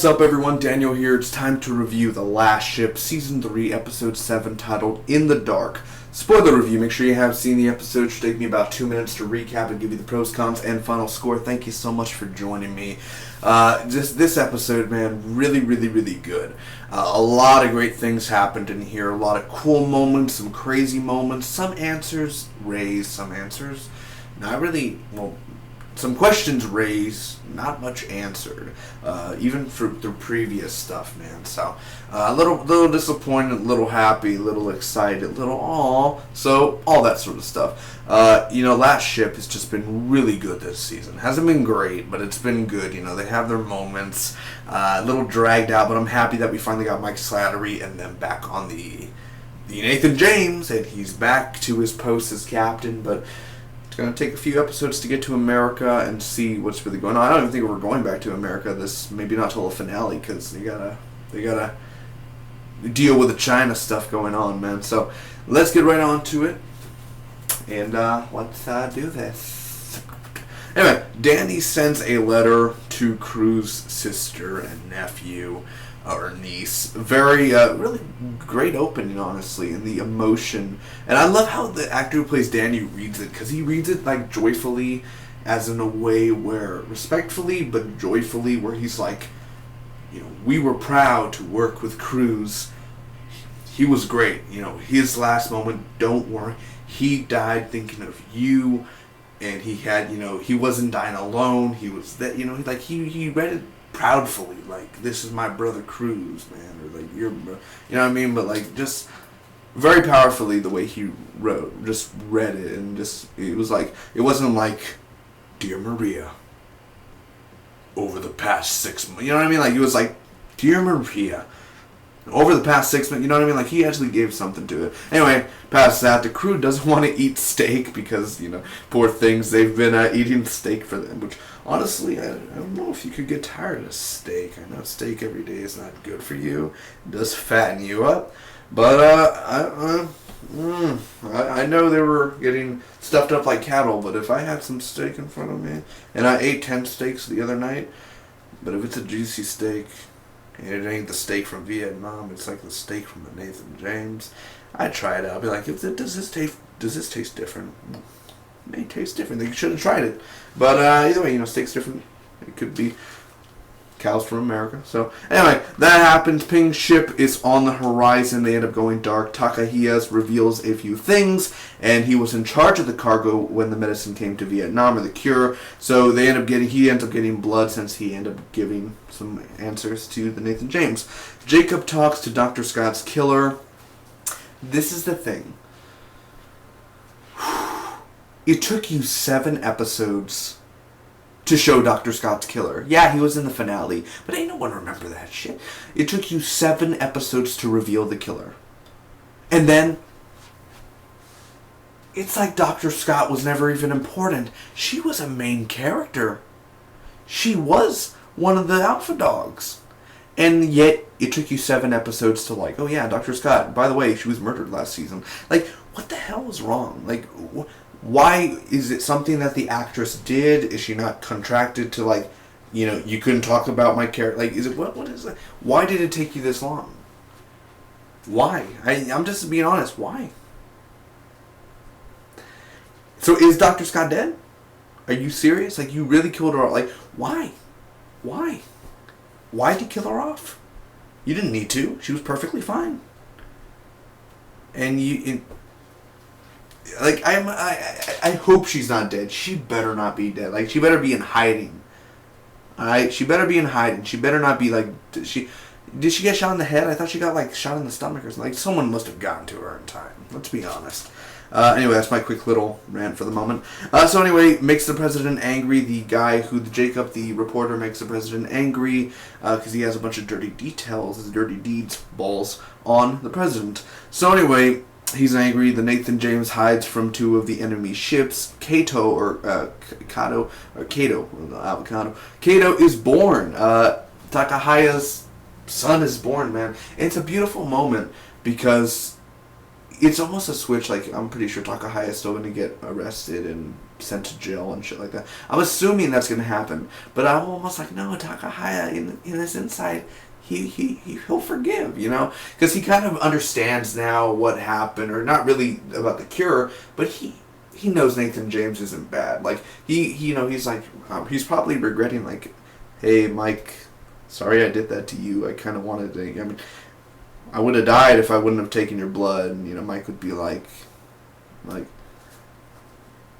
What's up, everyone? Daniel here. It's time to review The Last Ship, Season 3, Episode 7, titled In the Dark. Spoiler review. Make sure you have seen the episode. It should take me about 2 minutes to recap and give you the pros, cons, and final score. Thank you so much for joining me. This episode, man, really good. A lot of great things happened in here. A lot of cool moments, some crazy moments, some answers raised, some answers not really, some questions raised, not much answered, even for the previous stuff, man. So, a little disappointed, a little happy, a little excited, a little aw, so all that sort of stuff. Last Ship has just been really good this season. Hasn't been great, but it's been good. They have their moments, a little dragged out, but I'm happy that we finally got Mike Slattery and then back on the Nathan James, and he's back to his post as captain, but it's going to take a few episodes to get to America and see what's really going on. I don't even think we're going back to America maybe not till the finale, because they gotta deal with the China stuff going on, man. So let's get right on to it, and let's do this. Anyway, Danny sends a letter to Crew's sister and nephew, or niece. Very, really great opening, honestly, and the emotion. And I love how the actor who plays Danny reads it, because he reads it, like, joyfully, as in a way where, respectfully, but joyfully, where he's like, we were proud to work with Cruz. He was great. His last moment, don't worry. He died thinking of you, and he had, he wasn't dying alone. He was that, he read it proudfully, like, this is my brother Cruz, man, or like, you're, you know what I mean, but like, just very powerfully the way he read it, and it was like, it wasn't like, Dear Maria, over the past 6 months, you know what I mean, like, it was like, Dear Maria, over the past 6 months, you know what I mean, like, he actually gave something to it. Anyway, past that, the crew doesn't want to eat steak, because, poor things, they've been eating steak for them, which, honestly, I don't know if you could get tired of steak. I know steak every day is not good for you. It does fatten you up. But, I know they were getting stuffed up like cattle, but if I had some steak in front of me, and I ate 10 steaks the other night, but if it's a juicy steak, and it ain't the steak from Vietnam, it's like the steak from the Nathan James, I'd try it out. I'd be like, does this taste different? It may taste different. They should have tried it. But either way, steak's different. It could be cows from America. So anyway, that happens. Ping's ship is on the horizon. They end up going dark. Takahiyas reveals a few things, and he was in charge of the cargo when the medicine came to Vietnam, or the cure. So he ends up getting blood, since he ended up giving some answers to the Nathan James. Jacob talks to Dr. Scott's killer. This is the thing. It took you 7 episodes to show Dr. Scott's killer. Yeah, he was in the finale, but ain't no one remember that shit. It took you 7 episodes to reveal the killer. And then, it's like Dr. Scott was never even important. She was a main character. She was one of the alpha dogs. And yet, it took you 7 episodes to like, oh yeah, Dr. Scott, by the way, she was murdered last season. Like, what the hell was wrong? Like, why is it something that the actress did? Is she not contracted to, like, you couldn't talk about my character? Like, is it, what is it? Why did it take you this long? Why? I'm just being honest. Why? So is Dr. Scott dead? Are you serious? Like, you really killed her off? Like, why? Why? Why'd you kill her off? You didn't need to. She was perfectly fine. And I hope she's not dead. She better not be dead. Like, she better be in hiding. Alright? She better be in hiding. She better not be, like, did she get shot in the head? I thought she got, like, shot in the stomach or something. Like, someone must have gotten to her in time. Let's be honest. Anyway, that's my quick little rant for the moment. So anyway, makes the president angry. The guy Jacob, the reporter, makes the president angry, because he has a bunch of dirty details, his dirty deeds balls on the president. So anyway, he's angry. The Nathan James hides from 2 of the enemy ships. Kato is born. Takahaya's son is born, man. And it's a beautiful moment, because it's almost a switch. Like, I'm pretty sure Takahaya is still going to get arrested and sent to jail and shit like that. I'm assuming that's gonna happen, but I'm almost like, no, Takahaya in his inside, he'll forgive, because he kind of understands now what happened, or not really about the cure, but he knows Nathan James isn't bad. Like he's like he's probably regretting, like, hey Mike, sorry I did that to you. I kind of wanted to. I mean, I would have died if I wouldn't have taken your blood. And Mike would be like,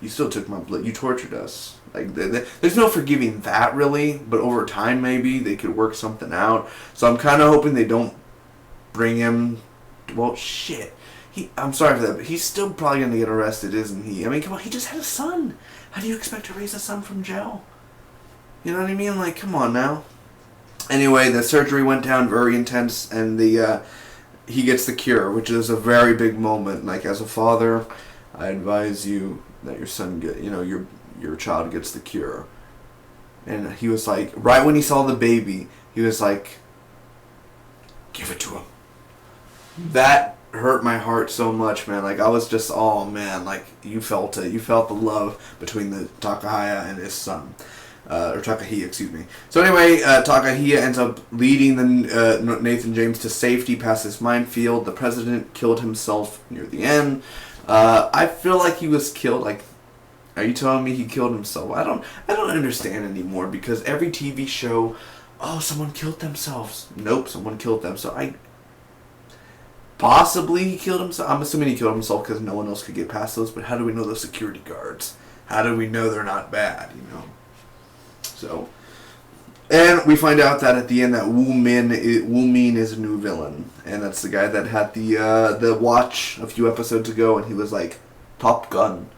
you still took my blood. You tortured us. Like, there's no forgiving that, really. But over time, maybe they could work something out. So I'm kind of hoping they don't bring him. Well, shit. I'm sorry for that, but he's still probably going to get arrested, isn't he? I mean, come on. He just had a son. How do you expect to raise a son from jail? You know what I mean? Like, come on now. Anyway, the surgery went down very intense, and he gets the cure, which is a very big moment. Like, as a father, I advise you that your son your child gets the cure. And he was like, right when he saw the baby, he was like, give it to him. That hurt my heart so much, man. Like, I was just, oh man, like, you felt it. You felt the love between the Takahaya and his son. Or Takahia, excuse me. So anyway, Takahia ends up leading the Nathan James to safety past this minefield. The president killed himself near the end. I feel like he was killed. Like, are you telling me he killed himself? I don't understand anymore, because every TV show, oh, someone killed themselves. Nope, someone killed them. So possibly he killed himself. I'm assuming he killed himself because no one else could get past those. But how do we know those security guards? How do we know they're not bad? So, and we find out that at the end that Wu Min is a new villain, and that's the guy that had the watch a few episodes ago, and he was like Top Gun.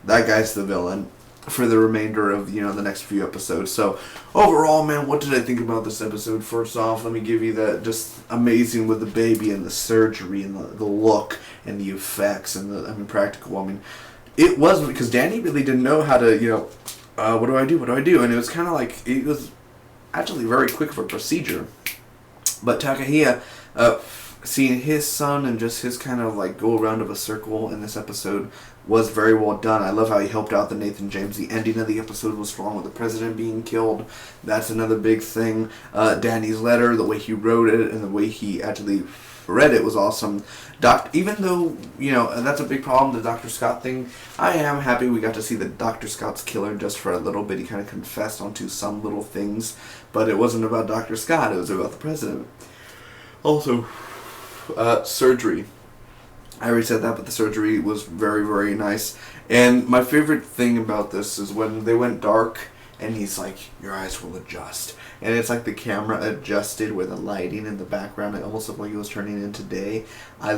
That guy's the villain for the remainder of the next few episodes. So overall, man, what did I think about this episode? First off, let me give you that just amazing with the baby and the surgery and the look and the effects and the practical. I mean, it was because Danny really didn't know how to what do I do? And it was kind of like, it was actually very quick for procedure. But Takahia, seeing his son and just his kind of like go around of a circle in this episode was very well done. I love how he helped out the Nathan James. The ending of the episode was strong with the president being killed. That's another big thing. Danny's letter, the way he wrote it and the way he actually read it was awesome. Even though, that's a big problem, the Dr. Scott thing, I am happy we got to see the Dr. Scott's killer just for a little bit. He kind of confessed onto some little things, but it wasn't about Dr. Scott, it was about the president. Also, surgery. I already said that, but the surgery was very, very nice. And my favorite thing about this is when they went dark, and he's like, your eyes will adjust. And it's like the camera adjusted with the lighting in the background. It almost looked like it was turning into day. I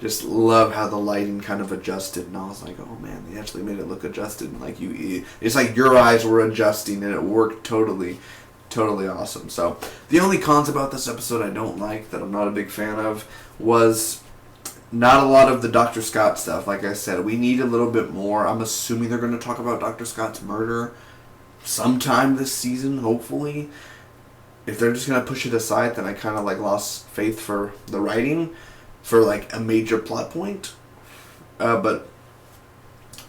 just love how the lighting kind of adjusted. And I was like, oh man, they actually made it look adjusted. And like it's like your eyes were adjusting, and it worked totally awesome. So the only cons about this episode I don't like, that I'm not a big fan of, was not a lot of the Dr. Scott stuff. Like I said, we need a little bit more. I'm assuming they're going to talk about Dr. Scott's murder sometime this season, hopefully. If they're just going to push it aside, then I kind of like lost faith for the writing for like a major plot point. But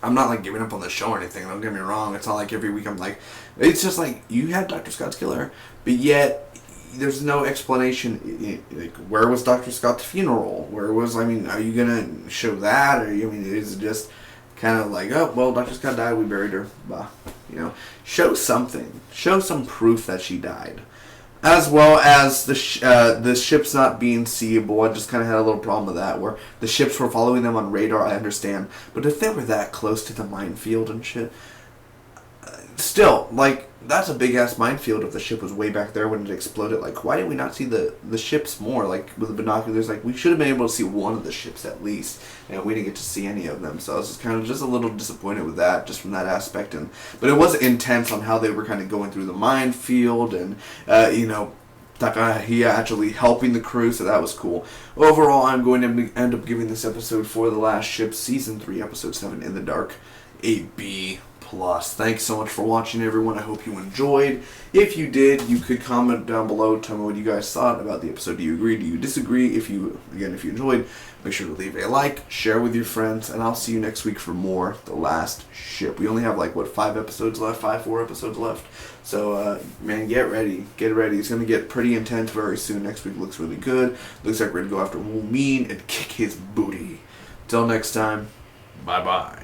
I'm not like giving up on the show or anything, don't get me wrong. It's not like every week I'm like, it's just like, you had Dr. Scott's killer, but yet there's no explanation. Like, where was Dr. Scott's funeral? Are you going to show that? Or, is it just kind of like, oh, well, Dr. Scott died, we buried her. Bah. Show something. Show some proof that she died. As well as the ships not being seeable. I just kind of had a little problem with that, where the ships were following them on radar, I understand. But if they were that close to the minefield and shit, still, like, that's a big-ass minefield if the ship was way back there when it exploded. Like, why did we not see the ships more? Like, with the binoculars, like, we should have been able to see one of the ships at least, and we didn't get to see any of them. So I was just kind of just a little disappointed with that, just from that aspect. But it was intense on how they were kind of going through the minefield, and, Takahia actually helping the crew, so that was cool. Overall, I'm going to end up giving this episode For the Last Ship, Season 3, Episode 7, In the Dark, a B+. Thanks so much for watching, everyone. I hope you enjoyed. If you did, you could comment down below. Tell me what you guys thought about the episode. Do you agree? Do you disagree? If you enjoyed, make sure to leave a like, share with your friends, and I'll see you next week for more The Last Ship. We only have 4 episodes left. So, man, get ready. Get ready. It's going to get pretty intense very soon. Next week looks really good. Looks like we're going to go after Wolmean and kick his booty. Till next time, bye-bye.